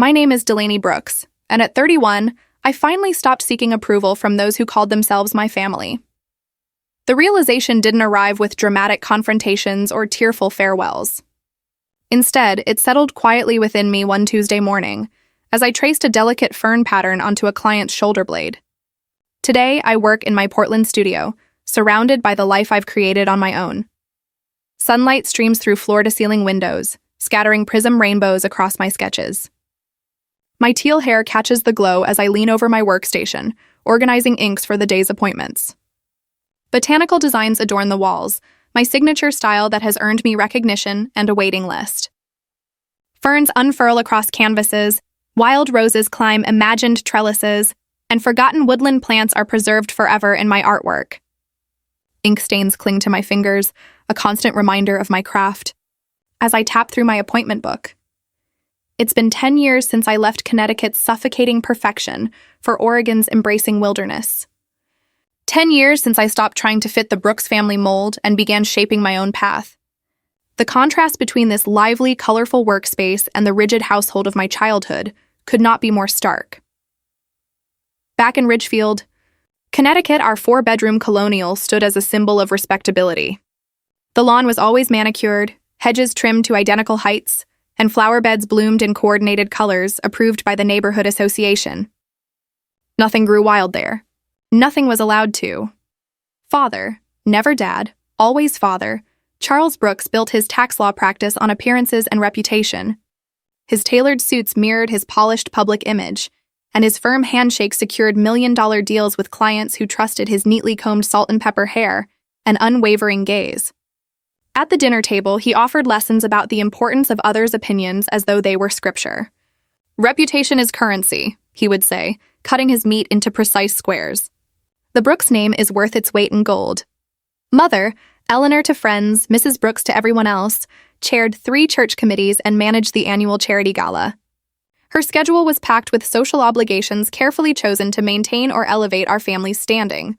My name is Delaney Brooks, and at 31, I finally stopped seeking approval from those who called themselves my family. The realization didn't arrive with dramatic confrontations or tearful farewells. Instead, it settled quietly within me one Tuesday morning, as I traced a delicate fern pattern onto a client's shoulder blade. Today, I work in my Portland studio, surrounded by the life I've created on my own. Sunlight streams through floor-to-ceiling windows, scattering prism rainbows across my sketches. My teal hair catches the glow as I lean over my workstation, organizing inks for the day's appointments. Botanical designs adorn the walls, my signature style that has earned me recognition and a waiting list. Ferns unfurl across canvases, wild roses climb imagined trellises, and forgotten woodland plants are preserved forever in my artwork. Ink stains cling to my fingers, a constant reminder of my craft. As I tap through my appointment book, it's been 10 years since I left Connecticut's suffocating perfection for Oregon's embracing wilderness. 10 years since I stopped trying to fit the Brooks family mold and began shaping my own path. The contrast between this lively, colorful workspace and the rigid household of my childhood could not be more stark. Back in Ridgefield, Connecticut, our 4-bedroom colonial stood as a symbol of respectability. The lawn was always manicured, hedges trimmed to identical heights, and flower beds bloomed in coordinated colors approved by the neighborhood association. Nothing grew wild there. Nothing was allowed to. Father, never dad, always father, Charles Brooks built his tax law practice on appearances and reputation. His tailored suits mirrored his polished public image, and his firm handshake secured million-dollar deals with clients who trusted his neatly combed salt and pepper hair and unwavering gaze. At the dinner table, he offered lessons about the importance of others' opinions as though they were scripture. "Reputation is currency," he would say, cutting his meat into precise squares. "The Brooks name is worth its weight in gold." Mother, Eleanor to friends, Mrs. Brooks to everyone else, chaired 3 church committees and managed the annual charity gala. Her schedule was packed with social obligations carefully chosen to maintain or elevate our family's standing.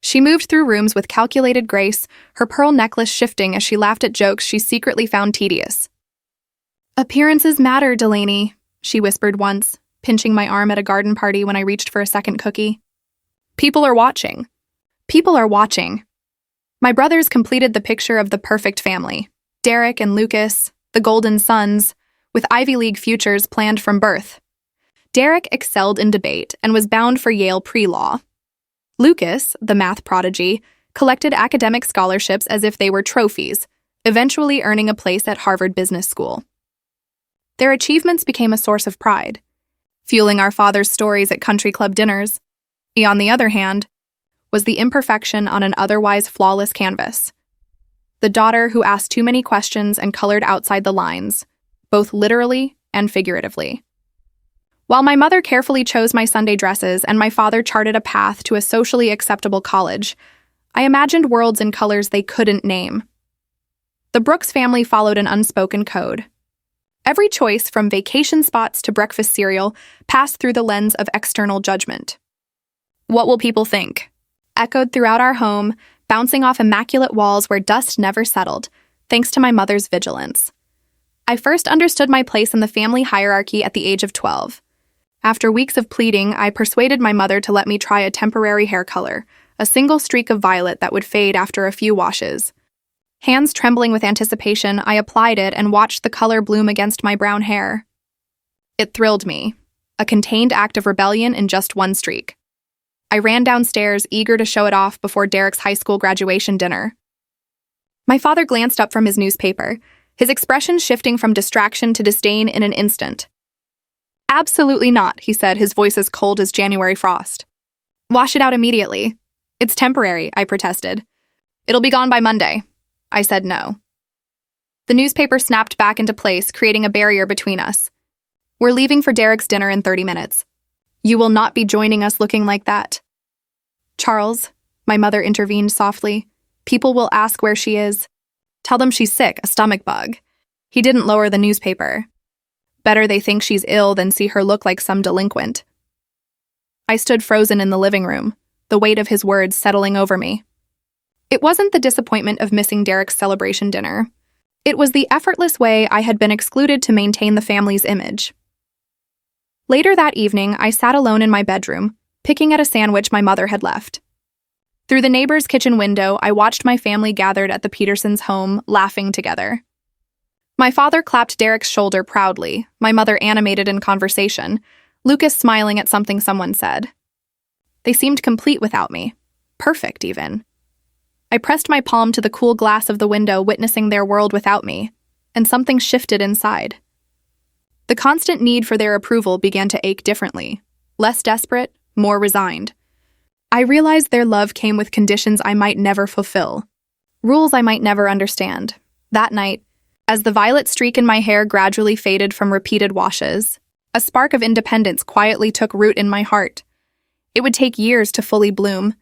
She moved through rooms with calculated grace, her pearl necklace shifting as she laughed at jokes she secretly found tedious. "Appearances matter, Delaney," she whispered once, pinching my arm at a garden party when I reached for a second cookie. "People are watching. People are watching." My brothers completed the picture of the perfect family. Derek and Lucas, the golden sons, with Ivy League futures planned from birth. Derek excelled in debate and was bound for Yale pre-law. Lucas, the math prodigy, collected academic scholarships as if they were trophies, eventually earning a place at Harvard Business School. Their achievements became a source of pride, fueling our father's stories at country club dinners. He, on the other hand, was the imperfection on an otherwise flawless canvas. The daughter who asked too many questions and colored outside the lines, both literally and figuratively. While my mother carefully chose my Sunday dresses and my father charted a path to a socially acceptable college, I imagined worlds in colors they couldn't name. The Brooks family followed an unspoken code. Every choice, from vacation spots to breakfast cereal, passed through the lens of external judgment. "What will people think?" echoed throughout our home, bouncing off immaculate walls where dust never settled, thanks to my mother's vigilance. I first understood my place in the family hierarchy at the age of 12. After weeks of pleading, I persuaded my mother to let me try a temporary hair color, a single streak of violet that would fade after a few washes. Hands trembling with anticipation, I applied it and watched the color bloom against my brown hair. It thrilled me, a contained act of rebellion in just one streak. I ran downstairs, eager to show it off before Derek's high school graduation dinner. My father glanced up from his newspaper, his expression shifting from distraction to disdain in an instant. "Absolutely not," he said, his voice as cold as January frost. "Wash it out immediately." "It's temporary," I protested. "It'll be gone by Monday." I said no. The newspaper snapped back into place, creating a barrier between us. "We're leaving for Derek's dinner in 30 minutes. You will not be joining us looking like that." "Charles," my mother intervened softly, "people will ask where she is. Tell them she's sick, a stomach bug." He didn't lower the newspaper. "Better they think she's ill than see her look like some delinquent." I stood frozen in the living room, the weight of his words settling over me. It wasn't the disappointment of missing Derek's celebration dinner. It was the effortless way I had been excluded to maintain the family's image. Later that evening, I sat alone in my bedroom, picking at a sandwich my mother had left. Through the neighbor's kitchen window, I watched my family gathered at the Petersons' home, laughing together. My father clapped Derek's shoulder proudly, my mother animated in conversation, Lucas smiling at something someone said. They seemed complete without me. Perfect, even. I pressed my palm to the cool glass of the window, witnessing their world without me, and something shifted inside. The constant need for their approval began to ache differently, less desperate, more resigned. I realized their love came with conditions I might never fulfill, rules I might never understand. That night, as the violet streak in my hair gradually faded from repeated washes, a spark of independence quietly took root in my heart. It would take years to fully bloom,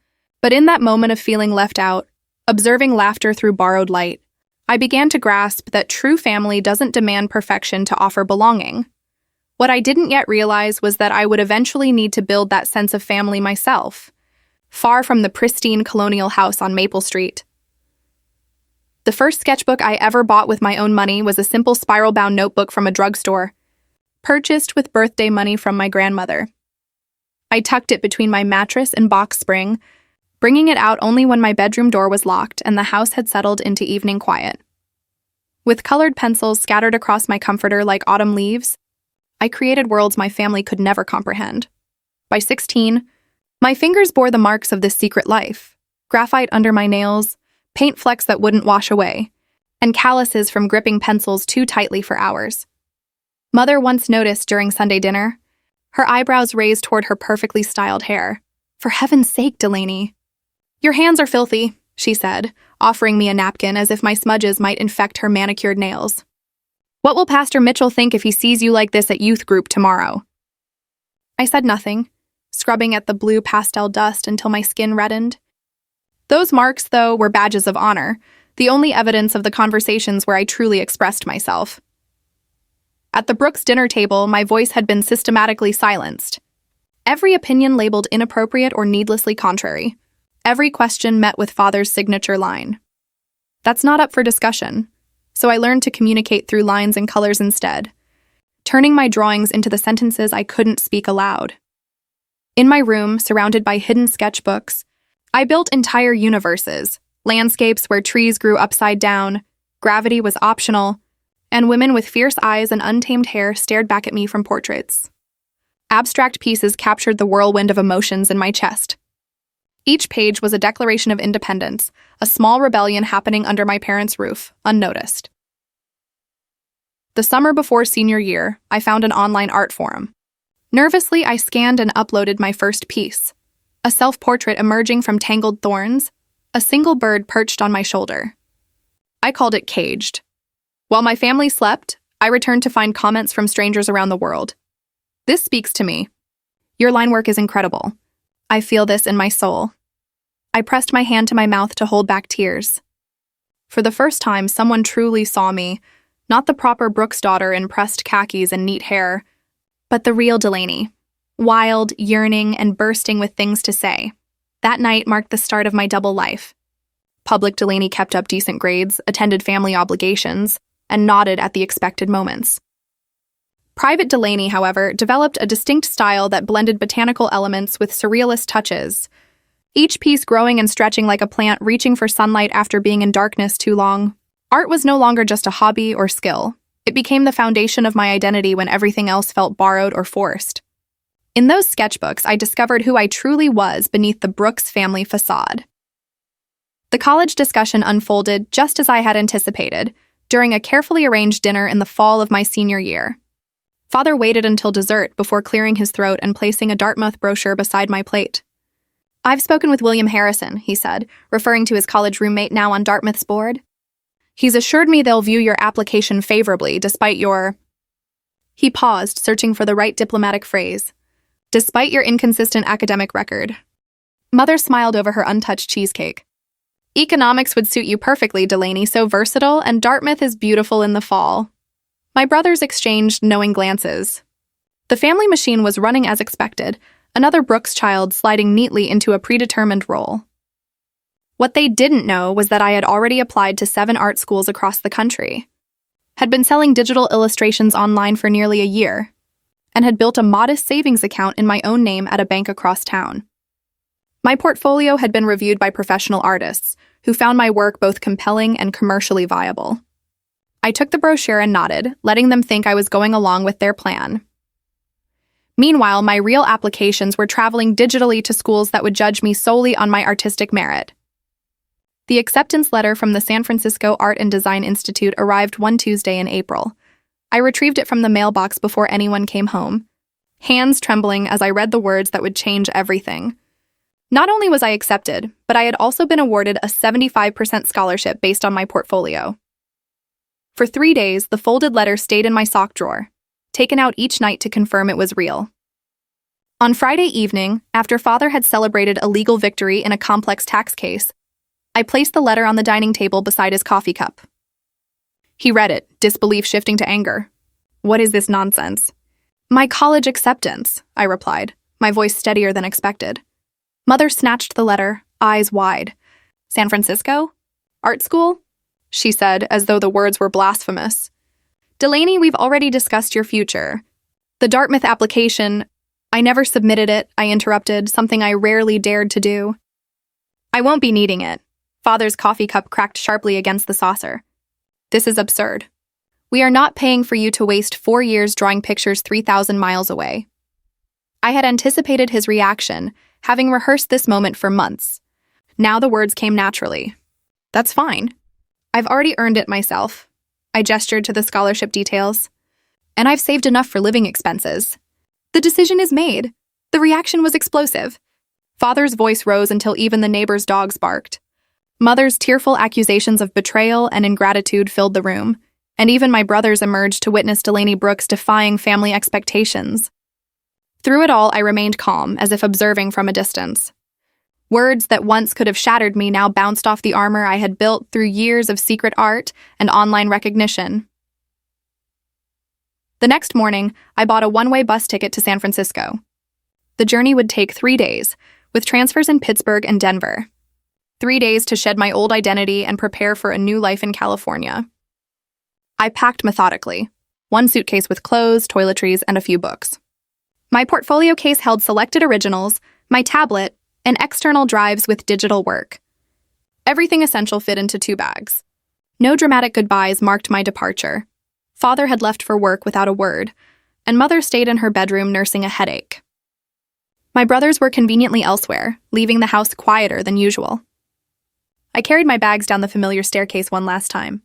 but in that moment of feeling left out, observing laughter through borrowed light, I began to grasp that true family doesn't demand perfection to offer belonging. What I didn't yet realize was that I would eventually need to build that sense of family myself, far from the pristine colonial house on Maple Street. The first sketchbook I ever bought with my own money was a simple spiral-bound notebook from a drugstore, purchased with birthday money from my grandmother. I tucked it between my mattress and box spring, bringing it out only when my bedroom door was locked and the house had settled into evening quiet. With colored pencils scattered across my comforter like autumn leaves, I created worlds my family could never comprehend. By 16, my fingers bore the marks of this secret life, graphite under my nails, paint flecks that wouldn't wash away, and calluses from gripping pencils too tightly for hours. Mother once noticed during Sunday dinner, her eyebrows raised toward her perfectly styled hair. "For heaven's sake, Delaney." "Your hands are filthy," she said, offering me a napkin as if my smudges might infect her manicured nails. "What will Pastor Mitchell think if he sees you like this at youth group tomorrow?" I said nothing, scrubbing at the blue pastel dust until my skin reddened. Those marks, though, were badges of honor, the only evidence of the conversations where I truly expressed myself. At the Brooks dinner table, my voice had been systematically silenced. Every opinion labeled inappropriate or needlessly contrary. Every question met with Father's signature line. That's not up for discussion, so I learned to communicate through lines and colors instead, turning my drawings into the sentences I couldn't speak aloud. In my room, surrounded by hidden sketchbooks, I built entire universes, landscapes where trees grew upside down, gravity was optional, and women with fierce eyes and untamed hair stared back at me from portraits. Abstract pieces captured the whirlwind of emotions in my chest. Each page was a declaration of independence, a small rebellion happening under my parents' roof, unnoticed. The summer before senior year, I found an online art forum. Nervously, I scanned and uploaded my first piece, a self-portrait emerging from tangled thorns, a single bird perched on my shoulder. I called it Caged. While my family slept, I returned to find comments from strangers around the world. "This speaks to me. Your line work is incredible. I feel this in my soul." I pressed my hand to my mouth to hold back tears. For the first time, someone truly saw me, not the proper Brooks daughter in pressed khakis and neat hair, but the real Delaney, wild, yearning, and bursting with things to say. That night marked the start of my double life. Public Delaney kept up decent grades, attended family obligations, and nodded at the expected moments. Private Delaney, however, developed a distinct style that blended botanical elements with surrealist touches, each piece growing and stretching like a plant reaching for sunlight after being in darkness too long. Art was no longer just a hobby or skill. It became the foundation of my identity when everything else felt borrowed or forced. In those sketchbooks, I discovered who I truly was beneath the Brooks family facade. The college discussion unfolded just as I had anticipated, during a carefully arranged dinner in the fall of my senior year. Father waited until dessert before clearing his throat and placing a Dartmouth brochure beside my plate. "I've spoken with William Harrison," he said, referring to his college roommate now on Dartmouth's board. "He's assured me they'll view your application favorably despite your..." He paused, searching for the right diplomatic phrase. "Despite your inconsistent academic record." Mother smiled over her untouched cheesecake. "Economics would suit you perfectly, Delaney, so versatile, and Dartmouth is beautiful in the fall." My brothers exchanged knowing glances. The family machine was running as expected, another Brooks child sliding neatly into a predetermined role. What they didn't know was that I had already applied to 7 art schools across the country, had been selling digital illustrations online for nearly a year, and had built a modest savings account in my own name at a bank across town. My portfolio had been reviewed by professional artists, who found my work both compelling and commercially viable. I took the brochure and nodded, letting them think I was going along with their plan. Meanwhile, my real applications were traveling digitally to schools that would judge me solely on my artistic merit. The acceptance letter from the San Francisco Art and Design Institute arrived one Tuesday in April. I retrieved it from the mailbox before anyone came home, hands trembling as I read the words that would change everything. Not only was I accepted, but I had also been awarded a 75% scholarship based on my portfolio. For 3 days, the folded letter stayed in my sock drawer, taken out each night to confirm it was real. On Friday evening, after Father had celebrated a legal victory in a complex tax case, I placed the letter on the dining table beside his coffee cup. He read it, disbelief shifting to anger. "What is this nonsense?" "My college acceptance," I replied, my voice steadier than expected. Mother snatched the letter, eyes wide. "San Francisco? Art school?" she said, as though the words were blasphemous. "Delaney, we've already discussed your future. The Dartmouth application, I never submitted it," I interrupted, something I rarely dared to do. "I won't be needing it." Father's coffee cup cracked sharply against the saucer. "This is absurd. We are not paying for you to waste 4 years drawing pictures 3,000 miles away." I had anticipated his reaction, having rehearsed this moment for months. Now the words came naturally. "That's fine. I've already earned it myself." I gestured to the scholarship details. "And I've saved enough for living expenses. The decision is made." The reaction was explosive. Father's voice rose until even the neighbor's dogs barked. Mother's tearful accusations of betrayal and ingratitude filled the room, and even my brothers emerged to witness Delaney Brooks defying family expectations. Through it all, I remained calm, as if observing from a distance. Words that once could have shattered me now bounced off the armor I had built through years of secret art and online recognition. The next morning, I bought a one-way bus ticket to San Francisco. The journey would take 3 days, with transfers in Pittsburgh and Denver. 3 days to shed my old identity and prepare for a new life in California. I packed methodically, one suitcase with clothes, toiletries, and a few books. My portfolio case held selected originals, my tablet, and external drives with digital work. Everything essential fit into 2 bags. No dramatic goodbyes marked my departure. Father had left for work without a word, and Mother stayed in her bedroom nursing a headache. My brothers were conveniently elsewhere, leaving the house quieter than usual. I carried my bags down the familiar staircase one last time.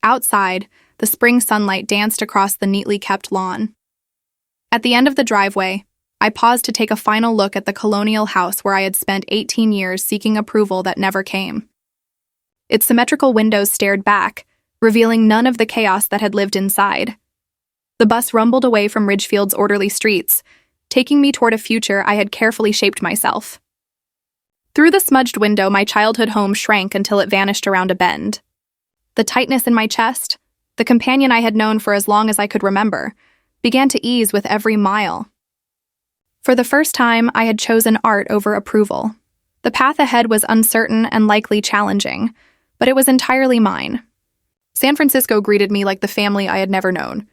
Outside, the spring sunlight danced across the neatly kept lawn. At the end of the driveway, I paused to take a final look at the colonial house where I had spent 18 years seeking approval that never came. Its symmetrical windows stared back, revealing none of the chaos that had lived inside. The bus rumbled away from Ridgefield's orderly streets, taking me toward a future I had carefully shaped myself. Through the smudged window, my childhood home shrank until it vanished around a bend. The tightness in my chest, the companion I had known for as long as I could remember, began to ease with every mile. For the first time, I had chosen art over approval. The path ahead was uncertain and likely challenging, but it was entirely mine. San Francisco greeted me like the family I had never known.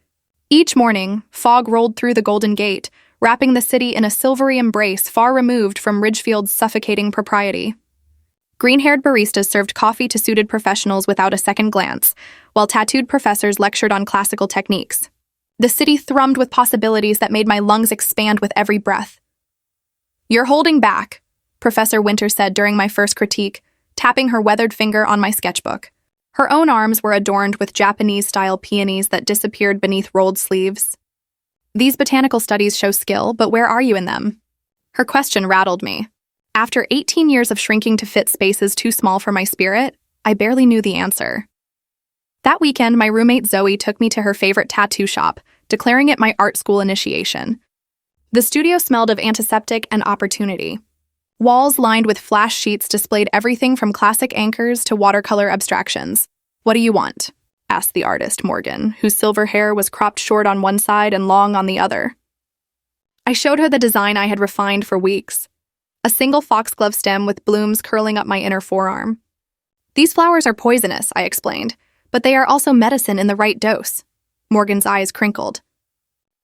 Each morning, fog rolled through the Golden Gate, wrapping the city in a silvery embrace far removed from Ridgefield's suffocating propriety. Green-haired baristas served coffee to suited professionals without a second glance, while tattooed professors lectured on classical techniques. The city thrummed with possibilities that made my lungs expand with every breath. "You're holding back," Professor Winter said during my first critique, tapping her weathered finger on my sketchbook. Her own arms were adorned with Japanese-style peonies that disappeared beneath rolled sleeves. "These botanical studies show skill, but where are you in them?" Her question rattled me. After 18 years of shrinking to fit spaces too small for my spirit, I barely knew the answer. That weekend, my roommate Zoe took me to her favorite tattoo shop, declaring it my art school initiation. The studio smelled of antiseptic and opportunity. Walls lined with flash sheets displayed everything from classic anchors to watercolor abstractions. "What do you want?" asked the artist, Morgan, whose silver hair was cropped short on one side and long on the other. I showed her the design I had refined for weeks. A single foxglove stem with blooms curling up my inner forearm. "These flowers are poisonous," I explained, "but they are also medicine in the right dose." Morgan's eyes crinkled.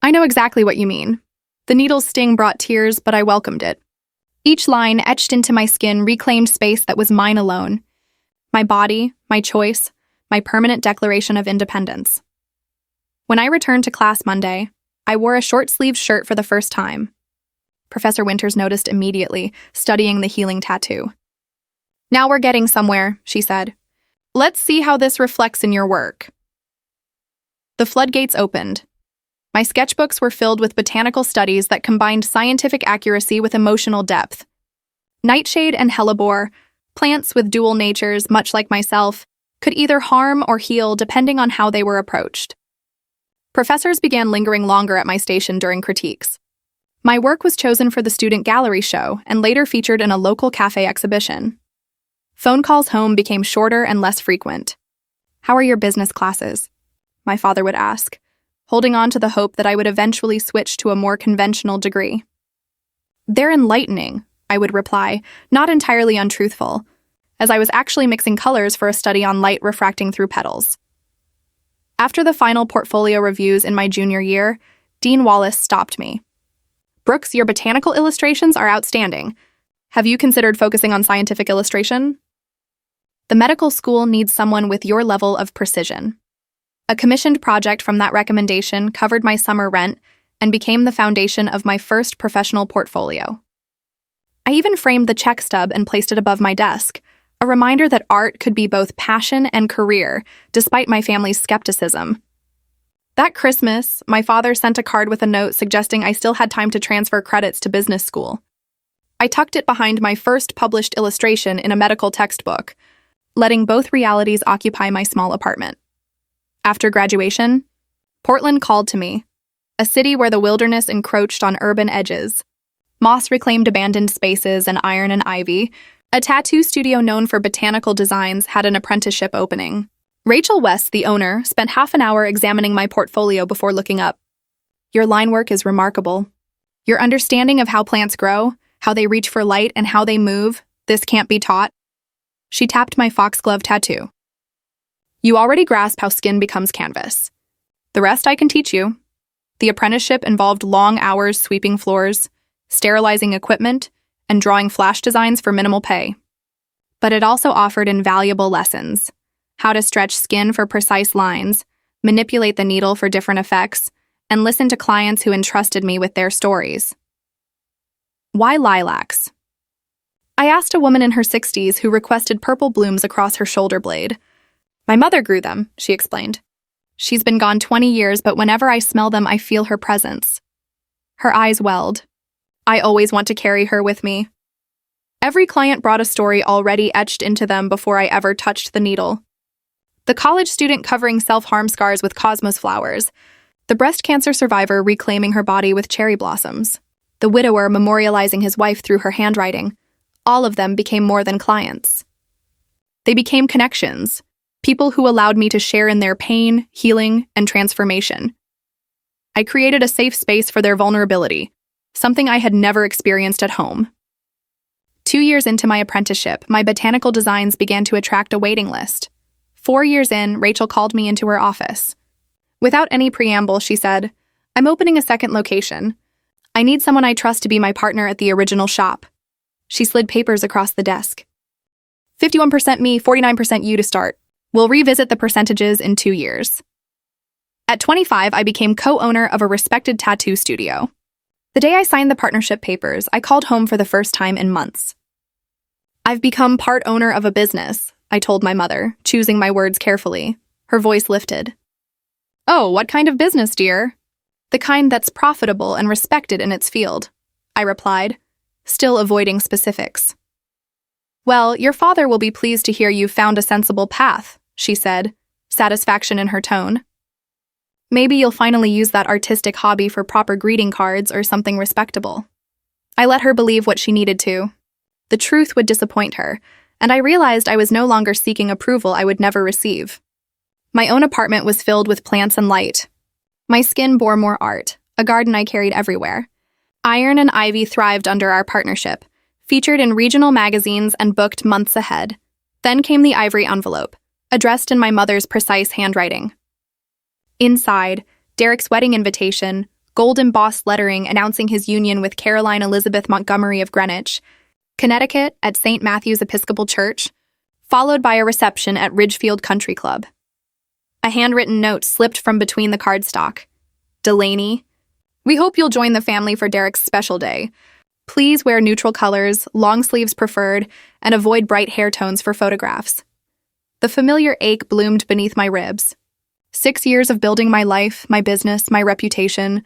I know exactly what you mean. The needle's sting brought tears, but I welcomed it. Each line etched into my skin reclaimed space that was mine alone. My body, my choice, my permanent declaration of independence. When I returned to class Monday, I wore a short-sleeved shirt for the first time. Professor Winters noticed immediately, studying the healing tattoo. "Now we're getting somewhere," she said. "Let's see how this reflects in your work." The floodgates opened. My sketchbooks were filled with botanical studies that combined scientific accuracy with emotional depth. Nightshade and hellebore, plants with dual natures much like myself, could either harm or heal depending on how they were approached. Professors began lingering longer at my station during critiques. My work was chosen for the student gallery show and later featured in a local cafe exhibition. Phone calls home became shorter and less frequent. "How are your business classes?" my father would ask, holding on to the hope that I would eventually switch to a more conventional degree. "They're enlightening," I would reply, not entirely untruthful, as I was actually mixing colors for a study on light refracting through petals. After the final portfolio reviews in my junior year, Dean Wallace stopped me. "Brooks, your botanical illustrations are outstanding. Have you considered focusing on scientific illustration? The medical school needs someone with your level of precision." A commissioned project from that recommendation covered my summer rent and became the foundation of my first professional portfolio. I even framed the check stub and placed it above my desk, a reminder that art could be both passion and career, despite my family's skepticism. That Christmas, my father sent a card with a note suggesting I still had time to transfer credits to business school. I tucked it behind my first published illustration in a medical textbook, letting both realities occupy my small apartment. After graduation, Portland called to me, a city where the wilderness encroached on urban edges. Moss-reclaimed abandoned spaces and iron and ivy, a tattoo studio known for botanical designs had an apprenticeship opening. Rachel West, the owner, spent half an hour examining my portfolio before looking up. "Your line work is remarkable. Your understanding of how plants grow, how they reach for light, and how they move, this can't be taught." She tapped my foxglove tattoo. "You already grasp how skin becomes canvas. The rest I can teach you." The apprenticeship involved long hours sweeping floors, sterilizing equipment, and drawing flash designs for minimal pay. But it also offered invaluable lessons: how to stretch skin for precise lines, manipulate the needle for different effects, and listen to clients who entrusted me with their stories. Why lilacs? I asked a woman in her 60s who requested purple blooms across her shoulder blade. "My mother grew them," she explained. "She's been gone 20 years, but whenever I smell them, I feel her presence." Her eyes welled. "I always want to carry her with me." Every client brought a story already etched into them before I ever touched the needle. The college student covering self-harm scars with cosmos flowers, the breast cancer survivor reclaiming her body with cherry blossoms, the widower memorializing his wife through her handwriting, all of them became more than clients. They became connections, people who allowed me to share in their pain, healing, and transformation. I created a safe space for their vulnerability, something I had never experienced at home. 2 years into my apprenticeship, my botanical designs began to attract a waiting list. 4 years in, Rachel called me into her office. Without any preamble, she said, "I'm opening a second location. I need someone I trust to be my partner at the original shop." She slid papers across the desk. 51% me, 49% you to start. We'll revisit the percentages in 2 years. At 25, I became co-owner of a respected tattoo studio. The day I signed the partnership papers, I called home for the first time in months. "I've become part owner of a business," I told my mother, choosing my words carefully. Her voice lifted. "Oh, what kind of business, dear?" "The kind that's profitable and respected in its field," I replied, still avoiding specifics. "Well, your father will be pleased to hear you've found a sensible path," she said, satisfaction in her tone. "Maybe you'll finally use that artistic hobby for proper greeting cards or something respectable." I let her believe what she needed to. The truth would disappoint her, and I realized I was no longer seeking approval I would never receive. My own apartment was filled with plants and light. My skin bore more art, a garden I carried everywhere. Iron and ivy thrived under our partnership, featured in regional magazines and booked months ahead. Then came the ivory envelope, addressed in my mother's precise handwriting. Inside, Derek's wedding invitation, gold embossed lettering announcing his union with Caroline Elizabeth Montgomery of Greenwich, Connecticut at St. Matthew's Episcopal Church, followed by a reception at Ridgefield Country Club. A handwritten note slipped from between the cardstock. Delaney, we hope you'll join the family for Derek's special day. Please wear neutral colors, long sleeves preferred, and avoid bright hair tones for photographs. The familiar ache bloomed beneath my ribs. 6 years of building my life, my business, my reputation,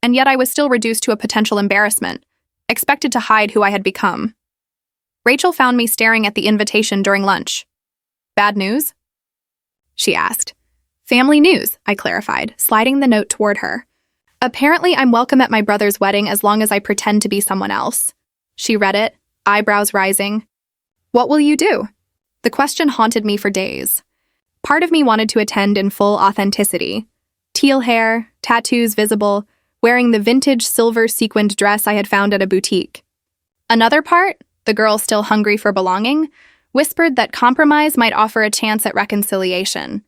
and yet I was still reduced to a potential embarrassment, expected to hide who I had become. Rachel found me staring at the invitation during lunch. Bad news? She asked. Family news, I clarified, sliding the note toward her. Apparently, I'm welcome at my brother's wedding as long as I pretend to be someone else. She read it, eyebrows rising. What will you do? The question haunted me for days. Part of me wanted to attend in full authenticity. Teal hair, tattoos visible, wearing the vintage silver sequined dress I had found at a boutique. Another part, the girl still hungry for belonging, whispered that compromise might offer a chance at reconciliation.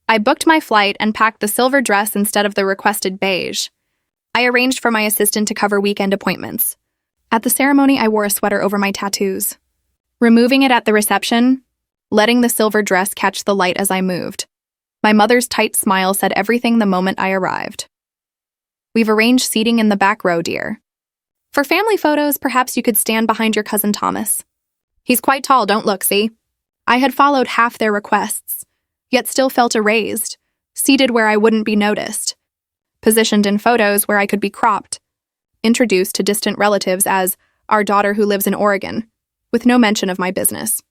I booked my flight and packed the silver dress instead of the requested beige. I arranged for my assistant to cover weekend appointments. At the ceremony, I wore a sweater over my tattoos. Removing it at the reception, letting the silver dress catch the light as I moved. My mother's tight smile said everything the moment I arrived. We've arranged seating in the back row, dear. For family photos, perhaps you could stand behind your cousin Thomas. He's quite tall, don't look, see? I had followed half their requests, yet still felt erased, seated where I wouldn't be noticed, positioned in photos where I could be cropped, introduced to distant relatives as our daughter who lives in Oregon, with no mention of my business.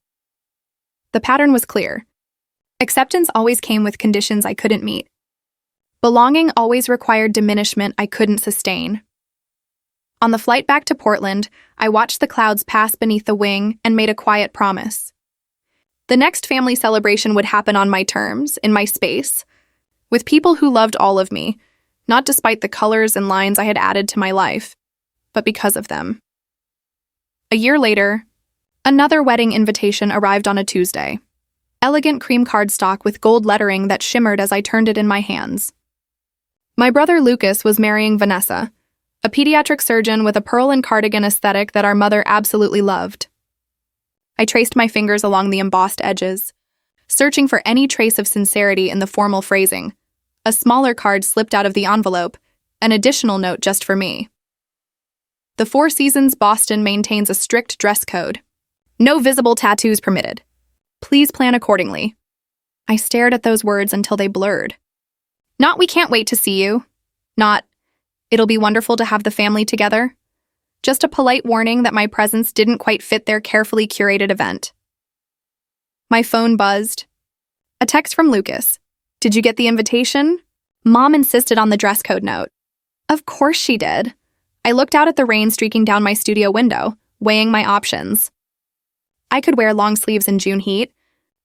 The pattern was clear. Acceptance always came with conditions I couldn't meet. Belonging always required diminishment I couldn't sustain. On the flight back to Portland, I watched the clouds pass beneath the wing and made a quiet promise. The next family celebration would happen on my terms, in my space, with people who loved all of me, not despite the colors and lines I had added to my life, but because of them. A year later, another wedding invitation arrived on a Tuesday. Elegant cream cardstock with gold lettering that shimmered as I turned it in my hands. My brother Lucas was marrying Vanessa, a pediatric surgeon with a pearl and cardigan aesthetic that our mother absolutely loved. I traced my fingers along the embossed edges, searching for any trace of sincerity in the formal phrasing. A smaller card slipped out of the envelope, an additional note just for me. The Four Seasons Boston maintains a strict dress code. No visible tattoos permitted. Please plan accordingly. I stared at those words until they blurred. Not we can't wait to see you. Not it'll be wonderful to have the family together. Just a polite warning that my presence didn't quite fit their carefully curated event. My phone buzzed. A text from Lucas. Did you get the invitation? Mom insisted on the dress code note. Of course she did. I looked out at the rain streaking down my studio window, weighing my options. I could wear long sleeves in June heat.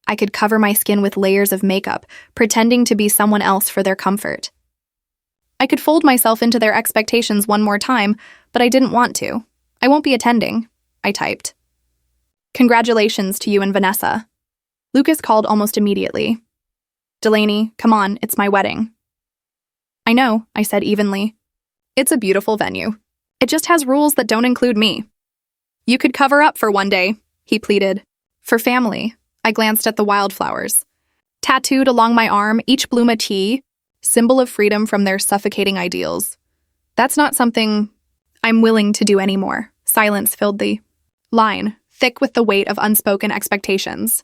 I could cover my skin with layers of makeup, pretending to be someone else for their comfort. I could fold myself into their expectations one more time, but I didn't want to. I won't be attending, I typed. Congratulations to you and Vanessa. Lucas called almost immediately. Delaney, come on, it's my wedding. I know, I said evenly. It's a beautiful venue. It just has rules that don't include me. You could cover up for one day, he pleaded. For family, I glanced at the wildflowers. Tattooed along my arm, each bloom a T, symbol of freedom from their suffocating ideals. That's not something I'm willing to do anymore. Silence filled the line, thick with the weight of unspoken expectations.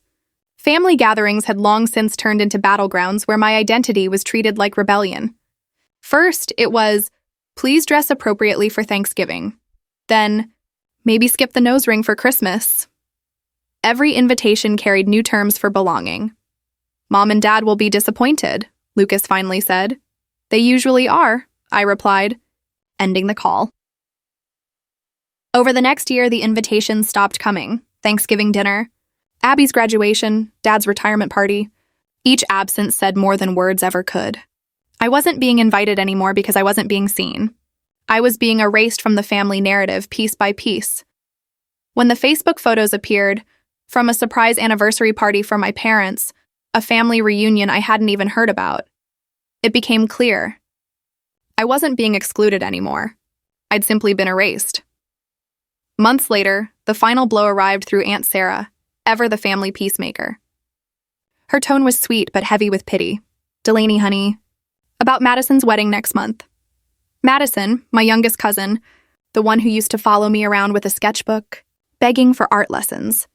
Family gatherings had long since turned into battlegrounds where my identity was treated like rebellion. First, it was, please dress appropriately for Thanksgiving. Then, maybe skip the nose ring for Christmas. Every invitation carried new terms for belonging. Mom and Dad will be disappointed, Lucas finally said. They usually are, I replied, ending the call. Over the next year, the invitations stopped coming. Thanksgiving dinner, Abby's graduation, Dad's retirement party. Each absence said more than words ever could. I wasn't being invited anymore because I wasn't being seen. I was being erased from the family narrative piece by piece. When the Facebook photos appeared, from a surprise anniversary party for my parents, a family reunion I hadn't even heard about, it became clear. I wasn't being excluded anymore. I'd simply been erased. Months later, the final blow arrived through Aunt Sarah, ever the family peacemaker. Her tone was sweet but heavy with pity. "Delaney, honey, about Madison's wedding next month. Madison, my youngest cousin, the one who used to follow me around with a sketchbook, begging for art lessons.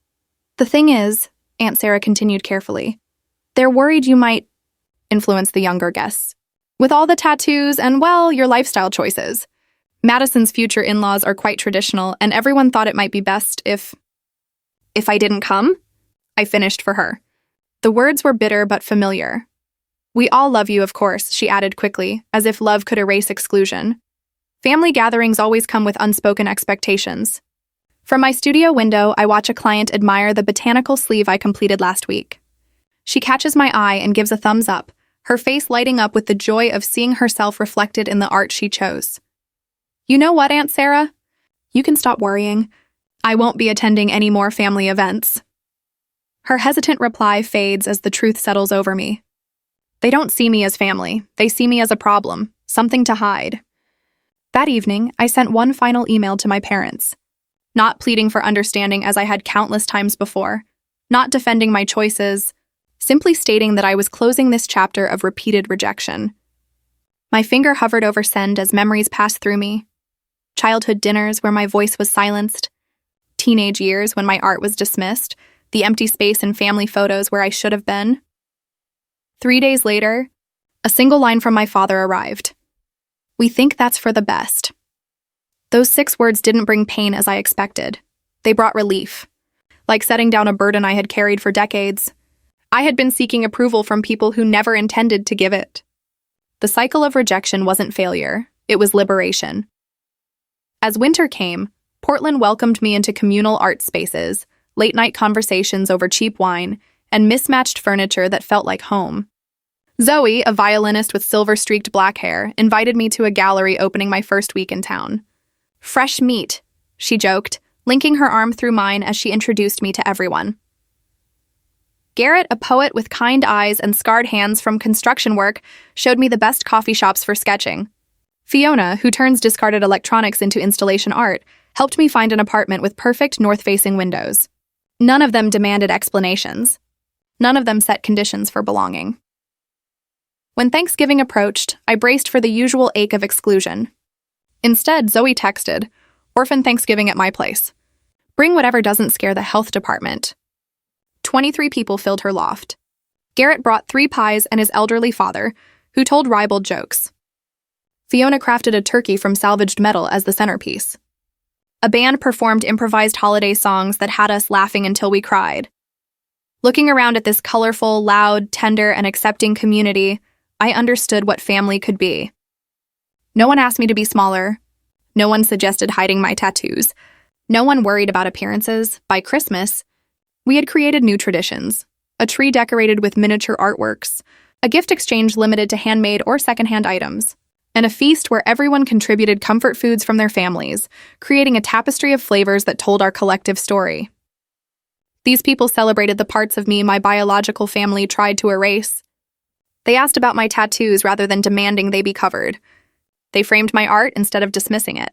The thing is," Aunt Sarah continued carefully, "they're worried you might influence the younger guests. With all the tattoos and, well, your lifestyle choices. Madison's future in-laws are quite traditional, and everyone thought it might be best if I didn't come?" I finished for her. The words were bitter but familiar. "We all love you, of course," she added quickly, as if love could erase exclusion. "Family gatherings always come with unspoken expectations." From my studio window, I watch a client admire the botanical sleeve I completed last week. She catches my eye and gives a thumbs up, her face lighting up with the joy of seeing herself reflected in the art she chose. "You know what, Aunt Sarah? You can stop worrying. I won't be attending any more family events." Her hesitant reply fades as the truth settles over me. They don't see me as family. They see me as a problem, something to hide. That evening, I sent one final email to my parents. Not pleading for understanding as I had countless times before. Not defending my choices. Simply stating that I was closing this chapter of repeated rejection. My finger hovered over send as memories passed through me. Childhood dinners where my voice was silenced. Teenage years when my art was dismissed. The empty space in family photos where I should have been. 3 days later, a single line from my father arrived. "We think that's for the best." Those 6 words didn't bring pain as I expected. They brought relief, like setting down a burden I had carried for decades. I had been seeking approval from people who never intended to give it. The cycle of rejection wasn't failure, it was liberation. As winter came, Portland welcomed me into communal art spaces, late-night conversations over cheap wine, and mismatched furniture that felt like home. Zoe, a violinist with silver-streaked black hair, invited me to a gallery opening my first week in town. "Fresh meat," she joked, linking her arm through mine as she introduced me to everyone. Garrett, a poet with kind eyes and scarred hands from construction work, showed me the best coffee shops for sketching. Fiona, who turns discarded electronics into installation art, helped me find an apartment with perfect north-facing windows. None of them demanded explanations. None of them set conditions for belonging. When Thanksgiving approached, I braced for the usual ache of exclusion. Instead, Zoe texted, "Orphan Thanksgiving at my place. Bring whatever doesn't scare the health department." 23 people filled her loft. Garrett brought 3 pies and his elderly father, who told ribald jokes. Fiona crafted a turkey from salvaged metal as the centerpiece. A band performed improvised holiday songs that had us laughing until we cried. Looking around at this colorful, loud, tender, and accepting community, I understood what family could be. No one asked me to be smaller. No one suggested hiding my tattoos. No one worried about appearances. By Christmas, we had created new traditions. A tree decorated with miniature artworks, a gift exchange limited to handmade or secondhand items, and a feast where everyone contributed comfort foods from their families, creating a tapestry of flavors that told our collective story. These people celebrated the parts of me my biological family tried to erase. They asked about my tattoos rather than demanding they be covered. They framed my art instead of dismissing it.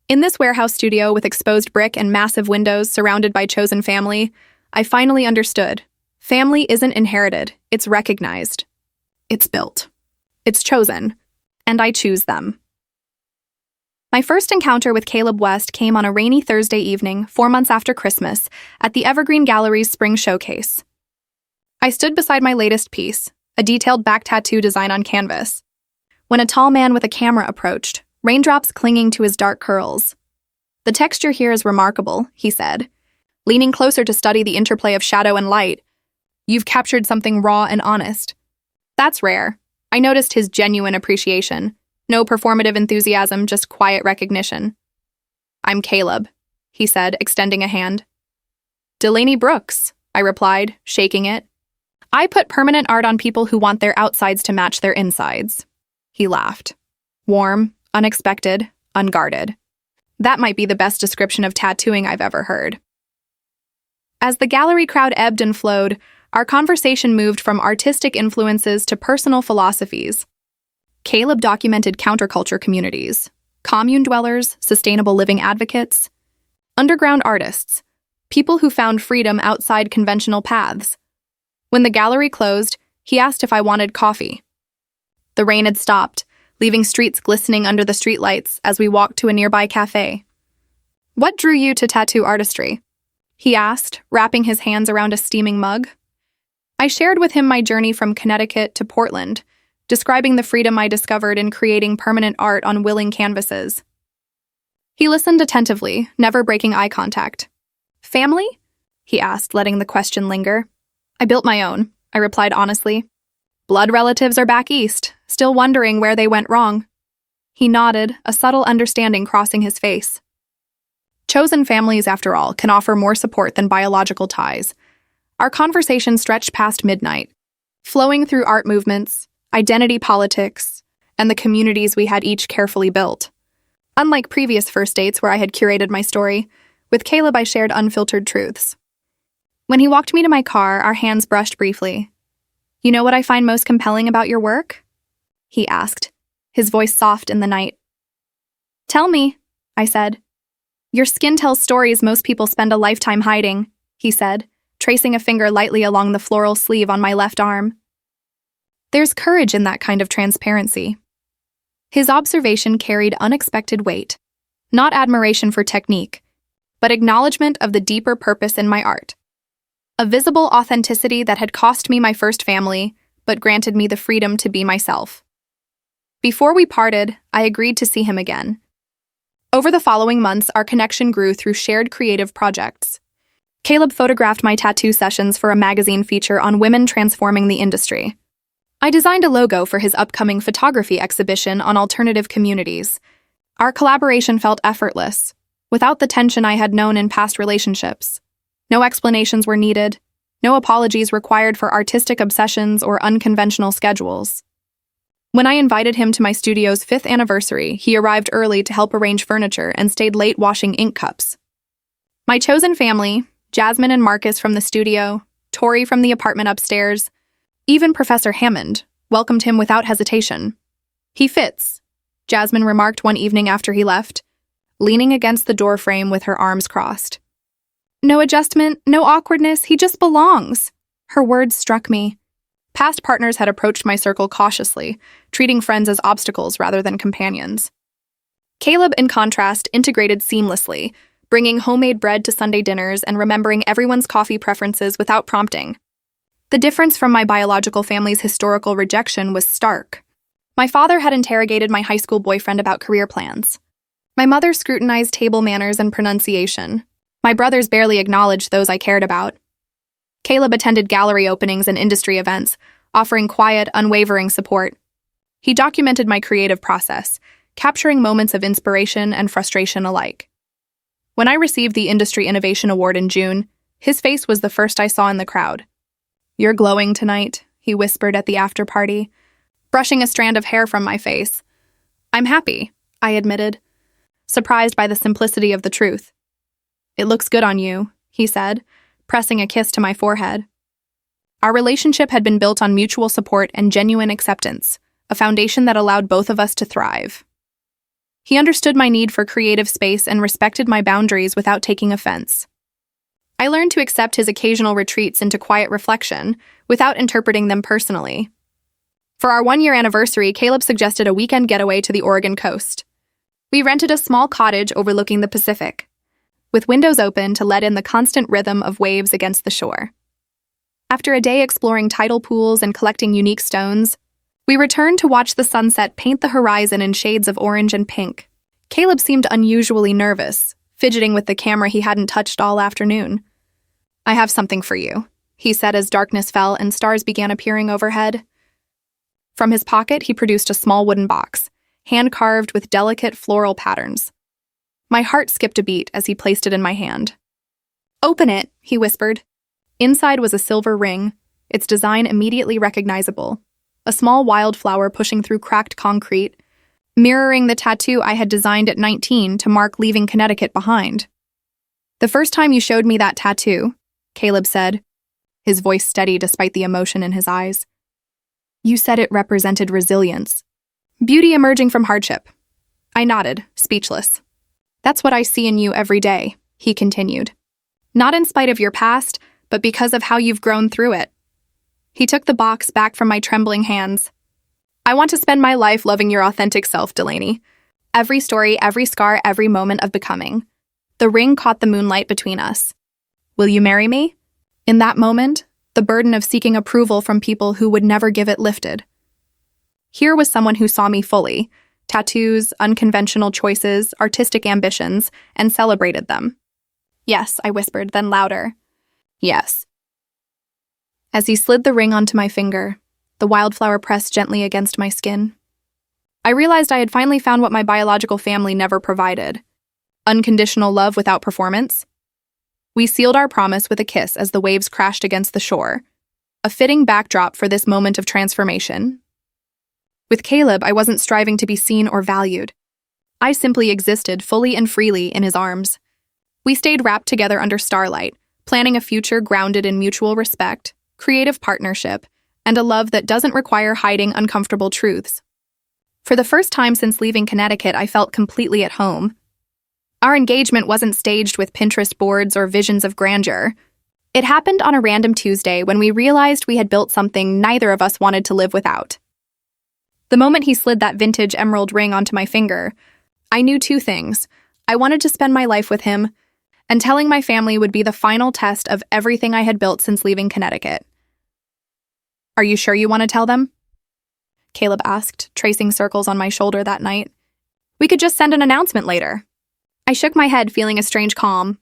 In this warehouse studio with exposed brick and massive windows surrounded by chosen family, I finally understood. Family isn't inherited, it's recognized. It's built. It's chosen. And I choose them. My first encounter with Caleb West came on a rainy Thursday evening, 4 months after Christmas, at the Evergreen Gallery's spring showcase. I stood beside my latest piece, a detailed back tattoo design on canvas, when a tall man with a camera approached, raindrops clinging to his dark curls. "The texture here is remarkable," he said, leaning closer to study the interplay of shadow and light. "You've captured something raw and honest." That's rare. I noticed his genuine appreciation. No performative enthusiasm, just quiet recognition. "I'm Caleb," he said, extending a hand. "Delaney Brooks," I replied, shaking it. "I put permanent art on people who want their outsides to match their insides." He laughed. Warm, unexpected, unguarded. That might be the best description of tattooing I've ever heard. As the gallery crowd ebbed and flowed, our conversation moved from artistic influences to personal philosophies. Caleb documented counterculture communities, commune dwellers, sustainable living advocates, underground artists, people who found freedom outside conventional paths. When the gallery closed, he asked if I wanted coffee. The rain had stopped, leaving streets glistening under the streetlights as we walked to a nearby cafe. "What drew you to tattoo artistry?" he asked, wrapping his hands around a steaming mug. I shared with him my journey from Connecticut to Portland, describing the freedom I discovered in creating permanent art on willing canvases. He listened attentively, never breaking eye contact. "Family?" he asked, letting the question linger. "I built my own," I replied honestly. "Blood relatives are back east, still wondering where they went wrong." He nodded, a subtle understanding crossing his face. Chosen families, after all, can offer more support than biological ties. Our conversation stretched past midnight, flowing through art movements, identity politics, and the communities we had each carefully built. Unlike previous first dates where I had curated my story, with Caleb I shared unfiltered truths. When he walked me to my car, our hands brushed briefly. "You know what I find most compelling about your work?" he asked, his voice soft in the night. "Tell me," I said. "Your skin tells stories most people spend a lifetime hiding," he said, tracing a finger lightly along the floral sleeve on my left arm. "There's courage in that kind of transparency." His observation carried unexpected weight, not admiration for technique, but acknowledgement of the deeper purpose in my art. A visible authenticity that had cost me my first family, but granted me the freedom to be myself. Before we parted, I agreed to see him again. Over the following months, our connection grew through shared creative projects. Caleb photographed my tattoo sessions for a magazine feature on women transforming the industry. I designed a logo for his upcoming photography exhibition on alternative communities. Our collaboration felt effortless, without the tension I had known in past relationships. No explanations were needed, no apologies required for artistic obsessions or unconventional schedules. When I invited him to my studio's 5th anniversary, he arrived early to help arrange furniture and stayed late washing ink cups. My chosen family, Jasmine and Marcus from the studio, Tori from the apartment upstairs, even Professor Hammond, welcomed him without hesitation. "He fits," Jasmine remarked one evening after he left, leaning against the doorframe with her arms crossed. "No adjustment, no awkwardness, he just belongs." Her words struck me. Past partners had approached my circle cautiously, treating friends as obstacles rather than companions. Caleb, in contrast, integrated seamlessly, bringing homemade bread to Sunday dinners and remembering everyone's coffee preferences without prompting. The difference from my biological family's historical rejection was stark. My father had interrogated my high school boyfriend about career plans. My mother scrutinized table manners and pronunciation. My brothers barely acknowledged those I cared about. Caleb attended gallery openings and industry events, offering quiet, unwavering support. He documented my creative process, capturing moments of inspiration and frustration alike. When I received the Industry Innovation Award in June, his face was the first I saw in the crowd. "You're glowing tonight," he whispered at the after-party, brushing a strand of hair from my face. "I'm happy," I admitted, surprised by the simplicity of the truth. "It looks good on you," he said, pressing a kiss to my forehead. Our relationship had been built on mutual support and genuine acceptance, a foundation that allowed both of us to thrive. He understood my need for creative space and respected my boundaries without taking offense. I learned to accept his occasional retreats into quiet reflection without interpreting them personally. For our 1-year anniversary, Caleb suggested a weekend getaway to the Oregon coast. We rented a small cottage overlooking the Pacific, with windows open to let in the constant rhythm of waves against the shore. After a day exploring tidal pools and collecting unique stones, we returned to watch the sunset paint the horizon in shades of orange and pink. Caleb seemed unusually nervous, fidgeting with the camera he hadn't touched all afternoon. "I have something for you," he said as darkness fell and stars began appearing overhead. From his pocket, he produced a small wooden box, hand-carved with delicate floral patterns. My heart skipped a beat as he placed it in my hand. "Open it," he whispered. Inside was a silver ring, its design immediately recognizable, a small wildflower pushing through cracked concrete, mirroring the tattoo I had designed at 19 to mark leaving Connecticut behind. "The first time you showed me that tattoo," Caleb said, his voice steady despite the emotion in his eyes, "you said it represented resilience. Beauty emerging from hardship. I nodded, speechless. That's what I see in you every day, he continued. Not in spite of your past, but because of how you've grown through it. He took the box back from my trembling hands. I want to spend my life loving your authentic self, Delaney. Every story, every scar, every moment of becoming. The ring caught the moonlight between us. Will you marry me? In that moment, the burden of seeking approval from people who would never give it lifted. Here was someone who saw me fully, tattoos, unconventional choices, artistic ambitions, and celebrated them. Yes, I whispered, then louder. Yes. As he slid the ring onto my finger, the wildflower pressed gently against my skin. I realized I had finally found what my biological family never provided. Unconditional love without performance. We sealed our promise with a kiss as the waves crashed against the shore, a fitting backdrop for this moment of transformation. With Caleb, I wasn't striving to be seen or valued. I simply existed fully and freely in his arms. We stayed wrapped together under starlight, planning a future grounded in mutual respect, creative partnership, and a love that doesn't require hiding uncomfortable truths. For the first time since leaving Connecticut, I felt completely at home. Our engagement wasn't staged with Pinterest boards or visions of grandeur. It happened on a random Tuesday when we realized we had built something neither of us wanted to live without. The moment he slid that vintage emerald ring onto my finger, I knew two things. I wanted to spend my life with him, and telling my family would be the final test of everything I had built since leaving Connecticut. Are you sure you want to tell them? Caleb asked, tracing circles on my shoulder that night. We could just send an announcement later. I shook my head, feeling a strange calm.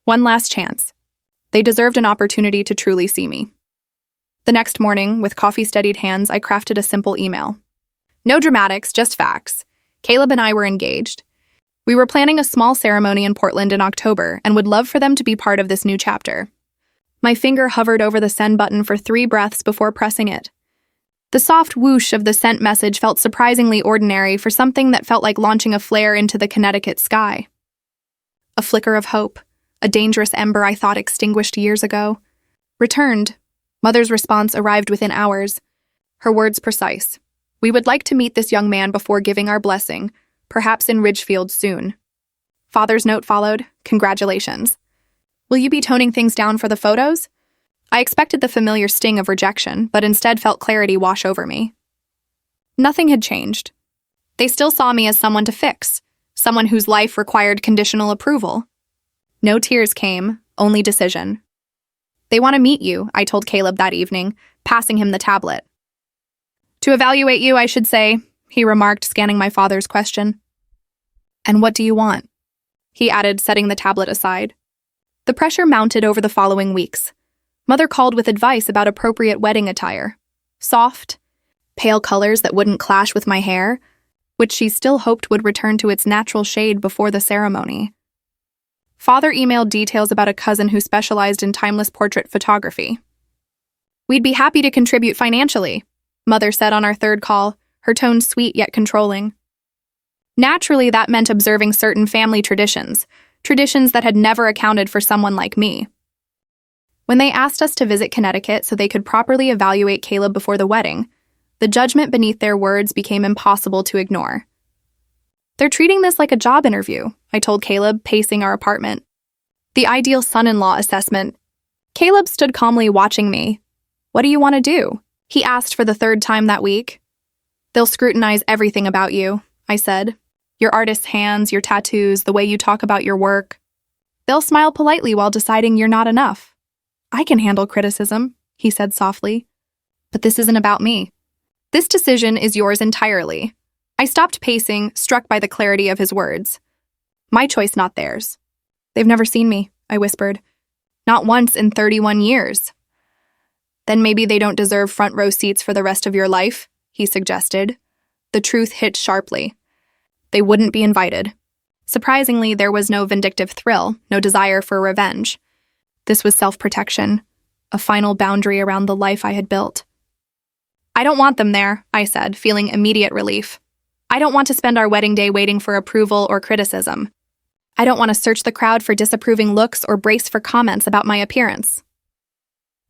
One last chance. They deserved an opportunity to truly see me. The next morning, with coffee-steadied hands, I crafted a simple email. No dramatics, just facts. Caleb and I were engaged. We were planning a small ceremony in Portland in October and would love for them to be part of this new chapter. My finger hovered over the send button for 3 breaths before pressing it. The soft whoosh of the sent message felt surprisingly ordinary for something that felt like launching a flare into the Connecticut sky. A flicker of hope, a dangerous ember I thought extinguished years ago, returned. Mother's response arrived within hours. Her words precise. We would like to meet this young man before giving our blessing, perhaps in Ridgefield soon. Father's note followed. Congratulations. Will you be toning things down for the photos? I expected the familiar sting of rejection, but instead felt clarity wash over me. Nothing had changed. They still saw me as someone to fix, someone whose life required conditional approval. No tears came, only decision. They want to meet you, I told Caleb that evening, passing him the tablet. To evaluate you, I should say, he remarked, scanning my father's question. And what do you want? He added, setting the tablet aside. The pressure mounted over the following weeks. Mother called with advice about appropriate wedding attire. Soft, pale colors that wouldn't clash with my hair, which she still hoped would return to its natural shade before the ceremony. Father emailed details about a cousin who specialized in timeless portrait photography. We'd be happy to contribute financially, Mother said on our third call, her tone sweet yet controlling. Naturally, that meant observing certain family traditions that had never accounted for someone like me. When they asked us to visit Connecticut so they could properly evaluate Caleb before the wedding, the judgment beneath their words became impossible to ignore. They're treating this like a job interview, I told Caleb, pacing our apartment. The ideal son-in-law assessment. Caleb stood calmly watching me. What do you want to do? He asked for the 3rd time that week. They'll scrutinize everything about you, I said. Your artist's hands, your tattoos, the way you talk about your work. They'll smile politely while deciding you're not enough. I can handle criticism, he said softly. But this isn't about me. This decision is yours entirely. I stopped pacing, struck by the clarity of his words. My choice, not theirs. They've never seen me, I whispered. Not once in 31 years. Then maybe they don't deserve front row seats for the rest of your life, he suggested. The truth hit sharply. They wouldn't be invited. Surprisingly, there was no vindictive thrill, no desire for revenge. This was self-protection, a final boundary around the life I had built. I don't want them there, I said, feeling immediate relief. I don't want to spend our wedding day waiting for approval or criticism. I don't want to search the crowd for disapproving looks or brace for comments about my appearance.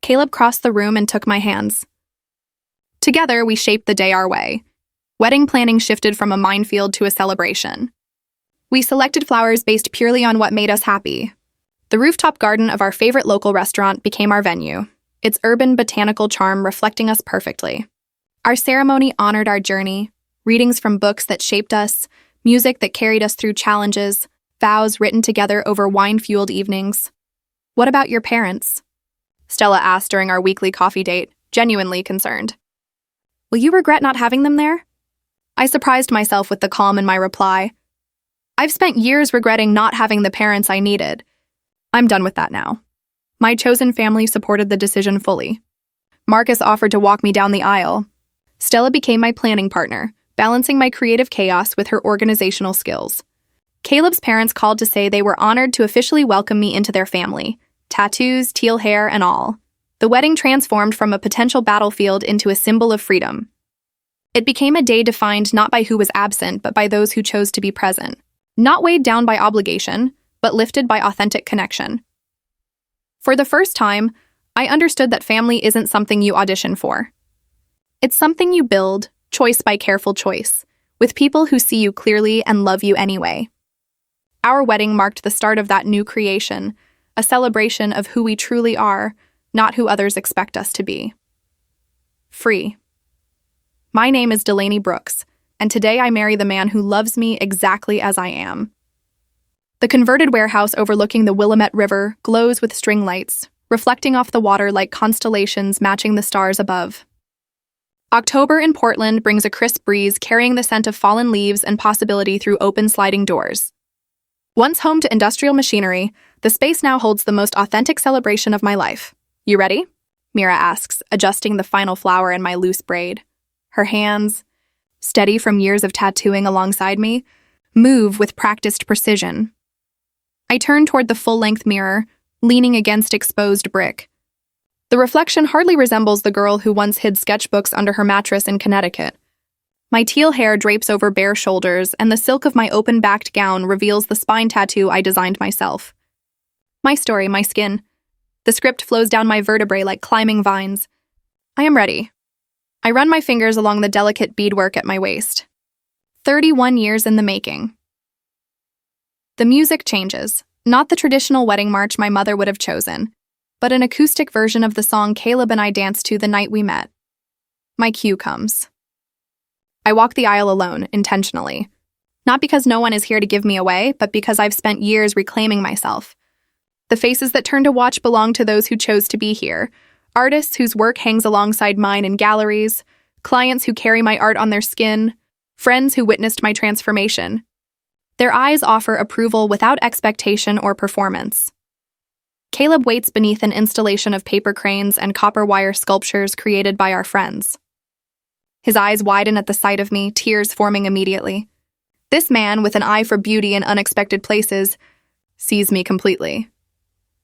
Caleb crossed the room and took my hands. Together, we shaped the day our way. Wedding planning shifted from a minefield to a celebration. We selected flowers based purely on what made us happy. The rooftop garden of our favorite local restaurant became our venue, its urban botanical charm reflecting us perfectly. Our ceremony honored our journey, readings from books that shaped us, music that carried us through challenges, vows written together over wine-fueled evenings. What about your parents? Stella asked during our weekly coffee date, genuinely concerned. Will you regret not having them there? I surprised myself with the calm in my reply. I've spent years regretting not having the parents I needed. I'm done with that now. My chosen family supported the decision fully. Marcus offered to walk me down the aisle. Stella became my planning partner, balancing my creative chaos with her organizational skills. Caleb's parents called to say they were honored to officially welcome me into their family. Tattoos, teal hair, and all. The wedding transformed from a potential battlefield into a symbol of freedom. It became a day defined not by who was absent, but by those who chose to be present. Not weighed down by obligation, but lifted by authentic connection. For the first time, I understood that family isn't something you audition for. It's something you build, choice by careful choice, with people who see you clearly and love you anyway. Our wedding marked the start of that new creation, a celebration of who we truly are, not who others expect us to be. Free. My name is Delaney Brooks, and today I marry the man who loves me exactly as I am. The converted warehouse overlooking the Willamette River glows with string lights, reflecting off the water like constellations matching the stars above. October in Portland brings a crisp breeze carrying the scent of fallen leaves and possibility through open sliding doors. Once home to industrial machinery, the space now holds the most authentic celebration of my life. You ready? Mira asks, adjusting the final flower in my loose braid. Her hands, steady from years of tattooing alongside me, move with practiced precision. I turn toward the full-length mirror, leaning against exposed brick. The reflection hardly resembles the girl who once hid sketchbooks under her mattress in Connecticut. My teal hair drapes over bare shoulders, and the silk of my open-backed gown reveals the spine tattoo I designed myself. My story, my skin. The script flows down my vertebrae like climbing vines. I am ready. I run my fingers along the delicate beadwork at my waist. 31 years in the making. The music changes, not the traditional wedding march my mother would have chosen, but an acoustic version of the song Caleb and I danced to the night we met. My cue comes. I walk the aisle alone, intentionally. Not because no one is here to give me away, but because I've spent years reclaiming myself. The faces that turn to watch belong to those who chose to be here. Artists whose work hangs alongside mine in galleries, clients who carry my art on their skin, friends who witnessed my transformation. Their eyes offer approval without expectation or performance. Caleb waits beneath an installation of paper cranes and copper wire sculptures created by our friends. His eyes widen at the sight of me, tears forming immediately. This man, with an eye for beauty in unexpected places, sees me completely.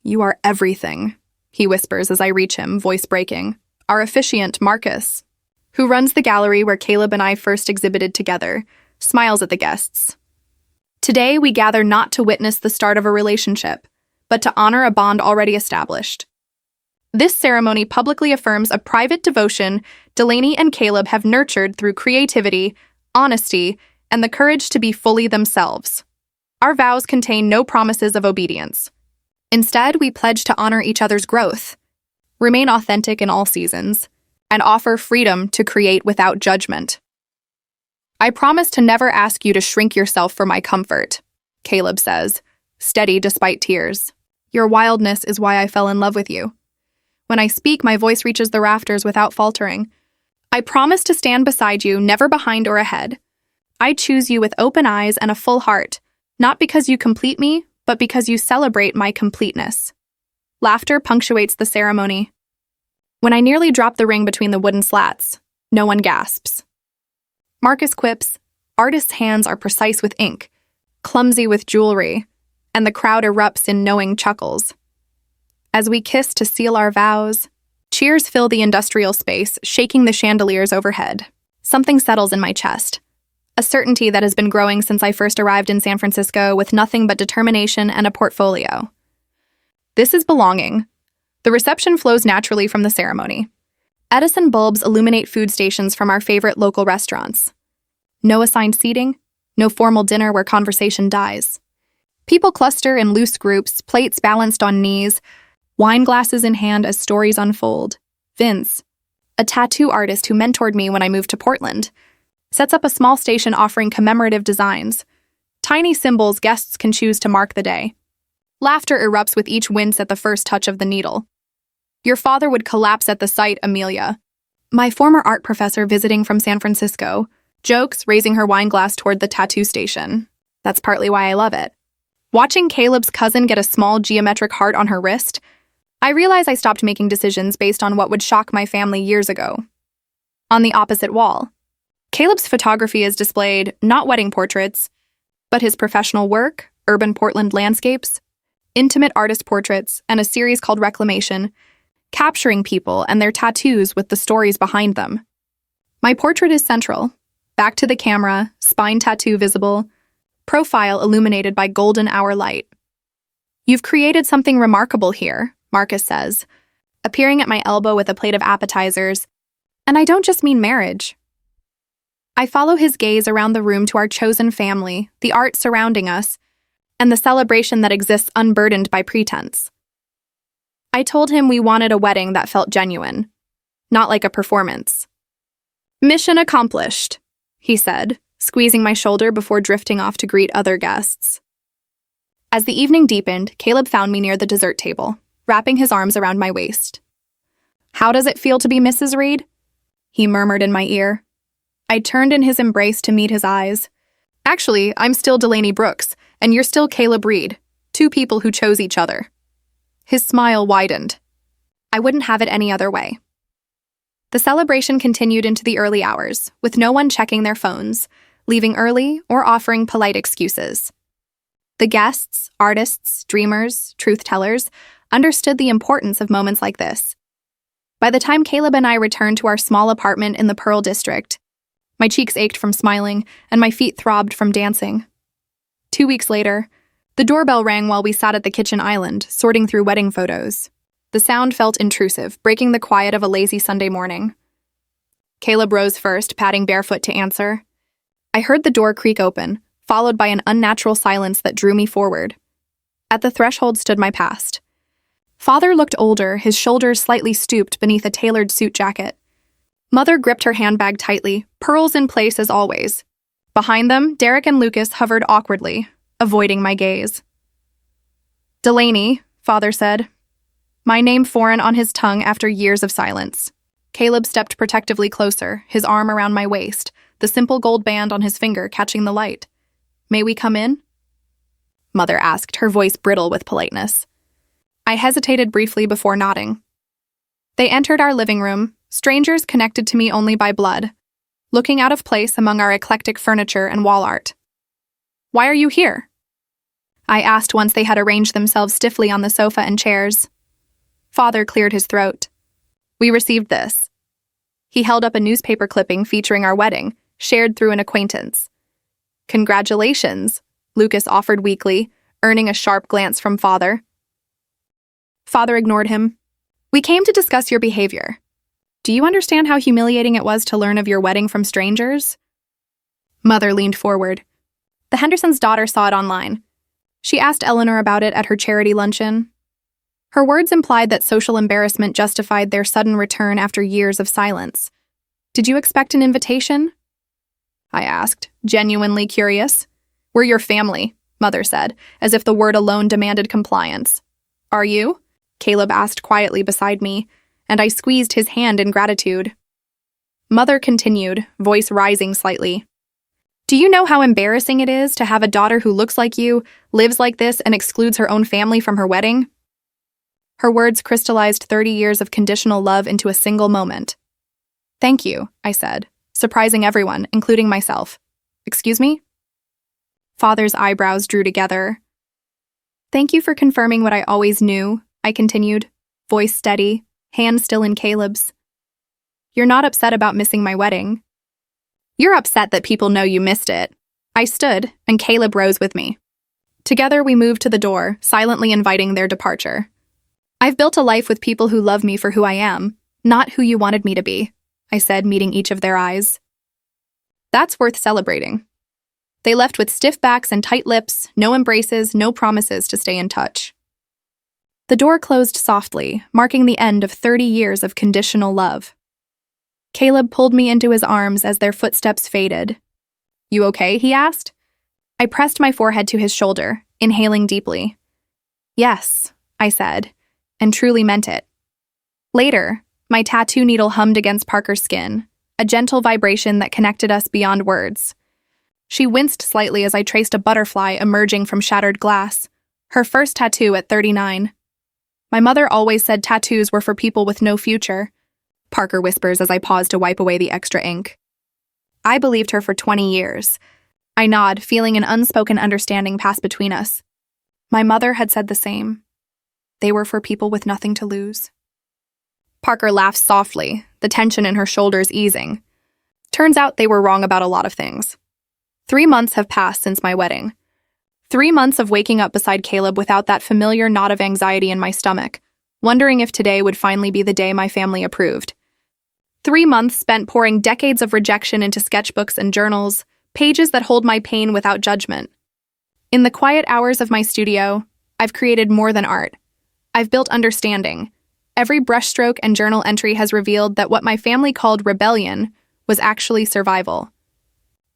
You are everything, he whispers as I reach him, voice breaking. Our officiant, Marcus, who runs the gallery where Caleb and I first exhibited together, smiles at the guests. Today, we gather not to witness the start of a relationship, but to honor a bond already established. This ceremony publicly affirms a private devotion Delaney and Caleb have nurtured through creativity, honesty, and the courage to be fully themselves. Our vows contain no promises of obedience. Instead, we pledge to honor each other's growth, remain authentic in all seasons, and offer freedom to create without judgment. I promise to never ask you to shrink yourself for my comfort, Caleb says, steady despite tears. Your wildness is why I fell in love with you. When I speak, my voice reaches the rafters without faltering. I promise to stand beside you, never behind or ahead. I choose you with open eyes and a full heart, not because you complete me, but because you celebrate my completeness. Laughter punctuates the ceremony. When I nearly drop the ring between the wooden slats, no one gasps. Marcus quips, artists' hands are precise with ink, clumsy with jewelry, and the crowd erupts in knowing chuckles. As we kiss to seal our vows, cheers fill the industrial space, shaking the chandeliers overhead. Something settles in my chest, a certainty that has been growing since I first arrived in San Francisco with nothing but determination and a portfolio. This is belonging. The reception flows naturally from the ceremony. Edison bulbs illuminate food stations from our favorite local restaurants. No assigned seating, no formal dinner where conversation dies. People cluster in loose groups, plates balanced on knees, wine glasses in hand as stories unfold. Vince, a tattoo artist who mentored me when I moved to Portland, sets up a small station offering commemorative designs, tiny symbols guests can choose to mark the day. Laughter erupts with each wince at the first touch of the needle. Your father would collapse at the sight, Amelia. My former art professor visiting from San Francisco jokes, raising her wine glass toward the tattoo station. That's partly why I love it. Watching Caleb's cousin get a small geometric heart on her wrist, I realize I stopped making decisions based on what would shock my family years ago. On the opposite wall, Caleb's photography is displayed not wedding portraits, but his professional work, urban Portland landscapes, intimate artist portraits, and a series called Reclamation, capturing people and their tattoos with the stories behind them. My portrait is central, back to the camera, spine tattoo visible, profile illuminated by golden hour light. You've created something remarkable here, Marcus says, appearing at my elbow with a plate of appetizers, and I don't just mean marriage. I follow his gaze around the room to our chosen family, the art surrounding us, and the celebration that exists unburdened by pretense. I told him we wanted a wedding that felt genuine, not like a performance. Mission accomplished, he said, squeezing my shoulder before drifting off to greet other guests. As the evening deepened, Caleb found me near the dessert table, wrapping his arms around my waist. How does it feel to be Mrs. Reed? He murmured in my ear. I turned in his embrace to meet his eyes. Actually, I'm still Delaney Brooks, and you're still Caleb Reed, two people who chose each other. His smile widened. I wouldn't have it any other way. The celebration continued into the early hours, with no one checking their phones, leaving early, or offering polite excuses. The guests, artists, dreamers, truth-tellers, understood the importance of moments like this. By the time Caleb and I returned to our small apartment in the Pearl District, my cheeks ached from smiling, and my feet throbbed from dancing. 2 weeks later, the doorbell rang while we sat at the kitchen island, sorting through wedding photos. The sound felt intrusive, breaking the quiet of a lazy Sunday morning. Caleb rose first, padding barefoot to answer. I heard the door creak open, followed by an unnatural silence that drew me forward. At the threshold stood my past. Father looked older, his shoulders slightly stooped beneath a tailored suit jacket. Mother gripped her handbag tightly, pearls in place as always. Behind them, Derek and Lucas hovered awkwardly, avoiding my gaze. Delaney, Father said. My name foreign on his tongue after years of silence. Caleb stepped protectively closer, his arm around my waist, the simple gold band on his finger catching the light. May we come in? Mother asked, her voice brittle with politeness. I hesitated briefly before nodding. They entered our living room, strangers connected to me only by blood, looking out of place among our eclectic furniture and wall art. Why are you here? I asked once they had arranged themselves stiffly on the sofa and chairs. Father cleared his throat. We received this. He held up a newspaper clipping featuring our wedding, shared through an acquaintance. Congratulations, Lucas offered weakly, earning a sharp glance from Father. Father ignored him. We came to discuss your behavior. Do you understand how humiliating it was to learn of your wedding from strangers? Mother leaned forward. The Hendersons' daughter saw it online. She asked Eleanor about it at her charity luncheon. Her words implied that social embarrassment justified their sudden return after years of silence. Did you expect an invitation? I asked, genuinely curious. We're your family, Mother said, as if the word alone demanded compliance. Are you? Caleb asked quietly beside me, and I squeezed his hand in gratitude. Mother continued, voice rising slightly. Do you know how embarrassing it is to have a daughter who looks like you, lives like this, and excludes her own family from her wedding? Her words crystallized 30 years of conditional love into a single moment. Thank you, I said, surprising everyone, including myself. Excuse me? Father's eyebrows drew together. Thank you for confirming what I always knew, I continued, voice steady, hand still in Caleb's. You're not upset about missing my wedding. You're upset that people know you missed it. I stood, and Caleb rose with me. Together we moved to the door, silently inviting their departure. I've built a life with people who love me for who I am, not who you wanted me to be, I said, meeting each of their eyes. That's worth celebrating. They left with stiff backs and tight lips, no embraces, no promises to stay in touch. The door closed softly, marking the end of 30 years of conditional love. Caleb pulled me into his arms as their footsteps faded. "You okay?" he asked. I pressed my forehead to his shoulder, inhaling deeply. "Yes," I said, and truly meant it. Later, my tattoo needle hummed against Parker's skin, a gentle vibration that connected us beyond words. She winced slightly as I traced a butterfly emerging from shattered glass, her first tattoo at 39. "My mother always said tattoos were for people with no future," Parker whispers as I pause to wipe away the extra ink. I believed her for 20 years. I nod, feeling an unspoken understanding pass between us. My mother had said the same. They were for people with nothing to lose. Parker laughs softly, the tension in her shoulders easing. Turns out they were wrong about a lot of things. 3 months have passed since my wedding. 3 months of waking up beside Caleb without that familiar knot of anxiety in my stomach, wondering if today would finally be the day my family approved. 3 months spent pouring decades of rejection into sketchbooks and journals, pages that hold my pain without judgment. In the quiet hours of my studio, I've created more than art. I've built understanding. Every brushstroke and journal entry has revealed that what my family called rebellion was actually survival.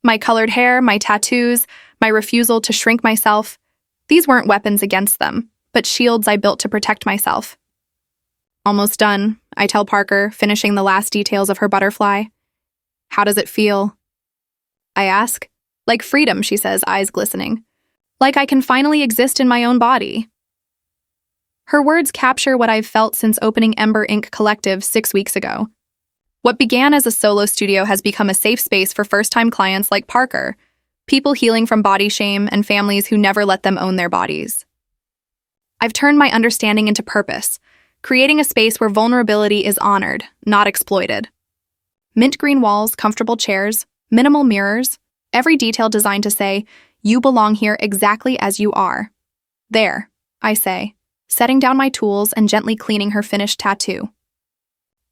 My colored hair, my tattoos, my refusal to shrink myself, these weren't weapons against them, but shields I built to protect myself. "Almost done," I tell Parker, finishing the last details of her butterfly. "How does it feel?" I ask. "Like freedom," she says, eyes glistening. "Like I can finally exist in my own body." Her words capture what I've felt since opening Ember Ink Collective 6 weeks ago. What began as a solo studio has become a safe space for first-time clients like Parker, people healing from body shame and families who never let them own their bodies. I've turned my understanding into purpose, creating a space where vulnerability is honored, not exploited. Mint green walls, comfortable chairs, minimal mirrors, every detail designed to say, "You belong here exactly as you are." "There," I say, setting down my tools and gently cleaning her finished tattoo.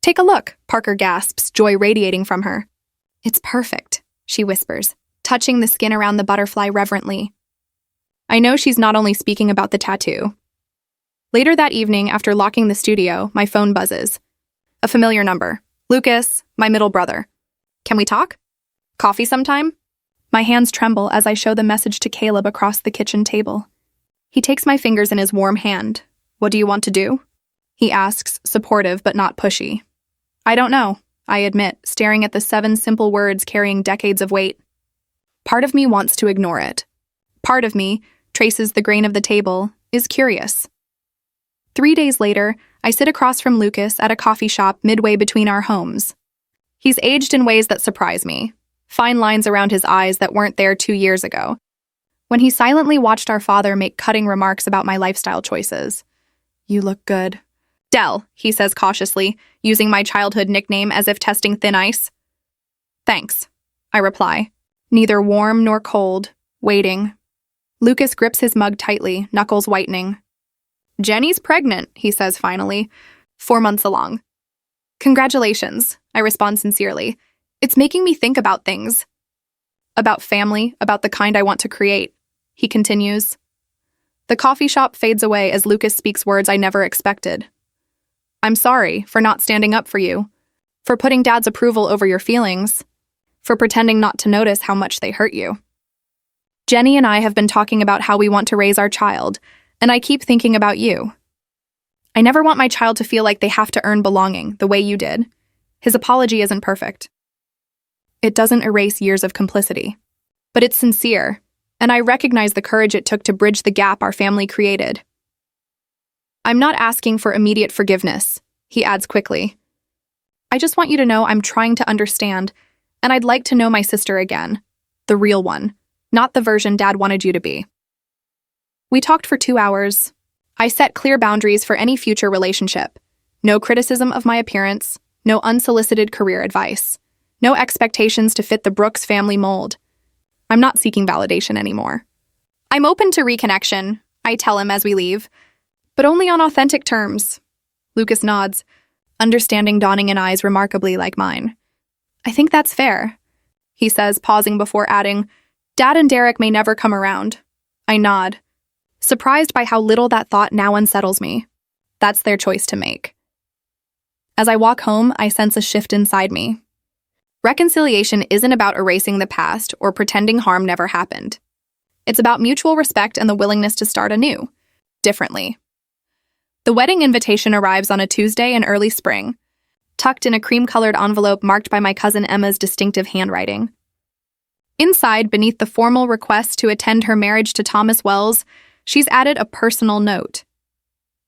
"Take a look," Parker gasps, joy radiating from her. "It's perfect," she whispers, touching the skin around the butterfly reverently. I know she's not only speaking about the tattoo. Later that evening, after locking the studio, my phone buzzes. A familiar number. "Lucas, my middle brother. Can we talk? Coffee sometime?" My hands tremble as I show the message to Caleb across the kitchen table. He takes my fingers in his warm hand. "What do you want to do?" he asks, supportive but not pushy. "I don't know," I admit, staring at the 7 simple words carrying decades of weight. Part of me wants to ignore it. Part of me traces the grain of the table, is curious. 3 days later, I sit across from Lucas at a coffee shop midway between our homes. He's aged in ways that surprise me, fine lines around his eyes that weren't there 2 years ago, when he silently watched our father make cutting remarks about my lifestyle choices. "You look good." "Dell," he says cautiously, using my childhood nickname as if testing thin ice. "Thanks," I reply, neither warm nor cold, waiting. Lucas grips his mug tightly, knuckles whitening. "Jenny's pregnant," he says finally, 4 months along. "Congratulations," I respond sincerely. "It's making me think about things. About family, about the kind I want to create," he continues. The coffee shop fades away as Lucas speaks words I never expected. "I'm sorry for not standing up for you, for putting Dad's approval over your feelings, for pretending not to notice how much they hurt you. Jenny and I have been talking about how we want to raise our child, and I keep thinking about you. I never want my child to feel like they have to earn belonging the way you did. His apology isn't perfect. It doesn't erase years of complicity, but it's sincere, and I recognize the courage it took to bridge the gap our family created. I'm not asking for immediate forgiveness," he adds quickly. "I just want you to know I'm trying to understand, and I'd like to know my sister again, the real one, not the version Dad wanted you to be." We talked for 2 hours. I set clear boundaries for any future relationship. No criticism of my appearance, no unsolicited career advice, no expectations to fit the Brooks family mold. I'm not seeking validation anymore. "I'm open to reconnection," I tell him as we leave, "but only on authentic terms." Lucas nods, understanding dawning in eyes remarkably like mine. "I think that's fair. he says, pausing before adding, Dad and Derek may never come around. I nod, surprised by how little that thought now unsettles me. That's their choice to make. As I walk home, I sense a shift inside me. Reconciliation isn't about erasing the past or pretending harm never happened. It's about mutual respect and the willingness to start anew, differently. The wedding invitation arrives on a Tuesday in early spring, tucked in a cream-colored envelope marked by my cousin Emma's distinctive handwriting. Inside, beneath the formal request to attend her marriage to Thomas Wells, she's added a personal note.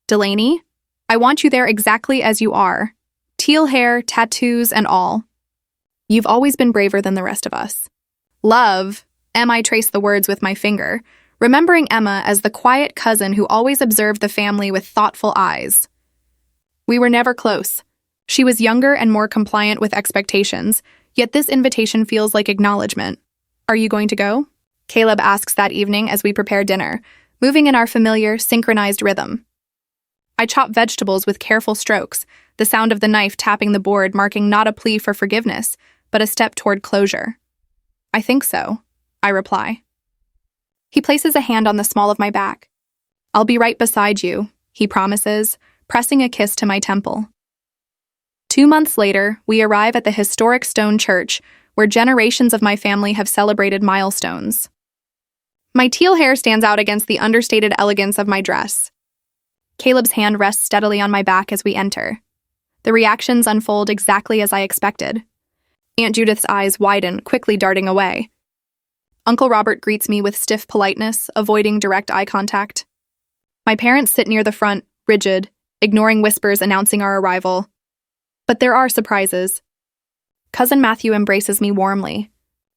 Delaney, I want you there exactly as you are. Teal hair, tattoos, and all. You've always been braver than the rest of us. Love, I trace the words with my finger, remembering Emma as the quiet cousin who always observed the family with thoughtful eyes. We were never close. She was younger and more compliant with expectations, yet this invitation feels like acknowledgement. Are you going to go? Caleb asks that evening as we prepare dinner, moving in our familiar, synchronized rhythm. I chop vegetables with careful strokes, the sound of the knife tapping the board marking not a plea for forgiveness, but a step toward closure. I think so, I reply. He places a hand on the small of my back. I'll be right beside you, he promises, pressing a kiss to my temple. 2 months later, we arrive at the historic stone church, where generations of my family have celebrated milestones. My teal hair stands out against the understated elegance of my dress. Caleb's hand rests steadily on my back as we enter. The reactions unfold exactly as I expected. Aunt Judith's eyes widen, quickly darting away. Uncle Robert greets me with stiff politeness, avoiding direct eye contact. My parents sit near the front, rigid, ignoring whispers announcing our arrival. But there are surprises. Cousin Matthew embraces me warmly.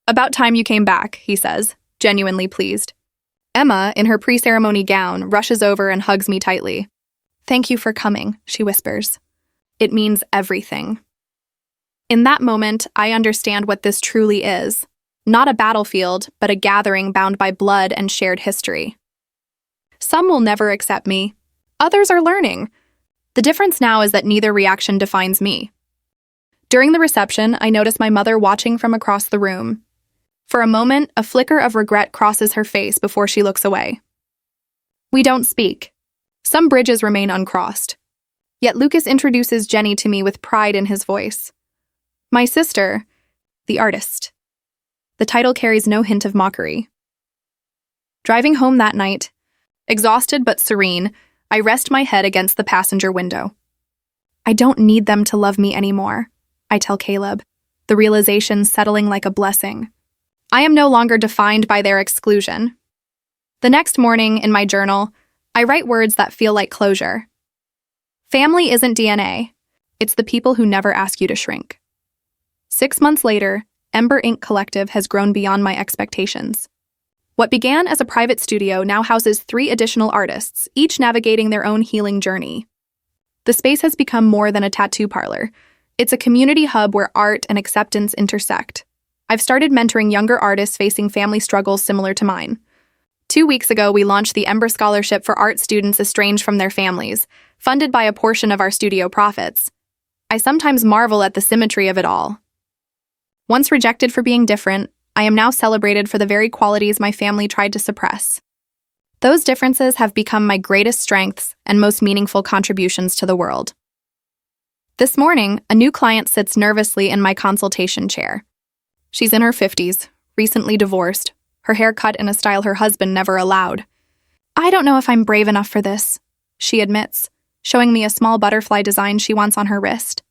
About time you came back, he says, genuinely pleased. Emma, in her pre-ceremony gown, rushes over and hugs me tightly. Thank you for coming, she whispers. It means everything. In that moment, I understand what this truly is. Not a battlefield, but a gathering bound by blood and shared history. Some will never accept me. Others are learning. The difference now is that neither reaction defines me. During the reception, I notice my mother watching from across the room. For a moment, a flicker of regret crosses her face before she looks away. We don't speak. Some bridges remain uncrossed. Yet Lucas introduces Jenny to me with pride in his voice. My sister, the artist. The title carries no hint of mockery. Driving home that night, exhausted but serene, I rest my head against the passenger window. I don't need them to love me anymore, I tell Caleb, the realization settling like a blessing. I am no longer defined by their exclusion. The next morning, in my journal, I write words that feel like closure. Family isn't DNA. It's the people who never ask you to shrink. 6 months later, Ember Ink Collective has grown beyond my expectations. What began as a private studio now houses 3 additional artists, each navigating their own healing journey. The space has become more than a tattoo parlor. It's a community hub where art and acceptance intersect. I've started mentoring younger artists facing family struggles similar to mine. 2 weeks ago, we launched the Ember Scholarship for art students estranged from their families, funded by a portion of our studio profits. I sometimes marvel at the symmetry of it all. Once rejected for being different, I am now celebrated for the very qualities my family tried to suppress. Those differences have become my greatest strengths and most meaningful contributions to the world. This morning, a new client sits nervously in my consultation chair. She's in her 50s, recently divorced, her hair cut in a style her husband never allowed. I don't know if I'm brave enough for this, she admits, showing me a small butterfly design she wants on her wrist.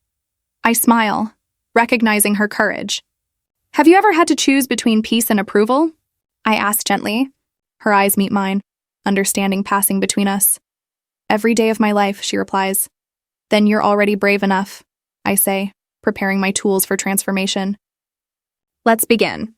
I smile, recognizing her courage. Have you ever had to choose between peace and approval? I ask gently. Her eyes meet mine, understanding passing between us. Every day of my life, she replies. Then you're already brave enough, I say, preparing my tools for transformation. Let's begin.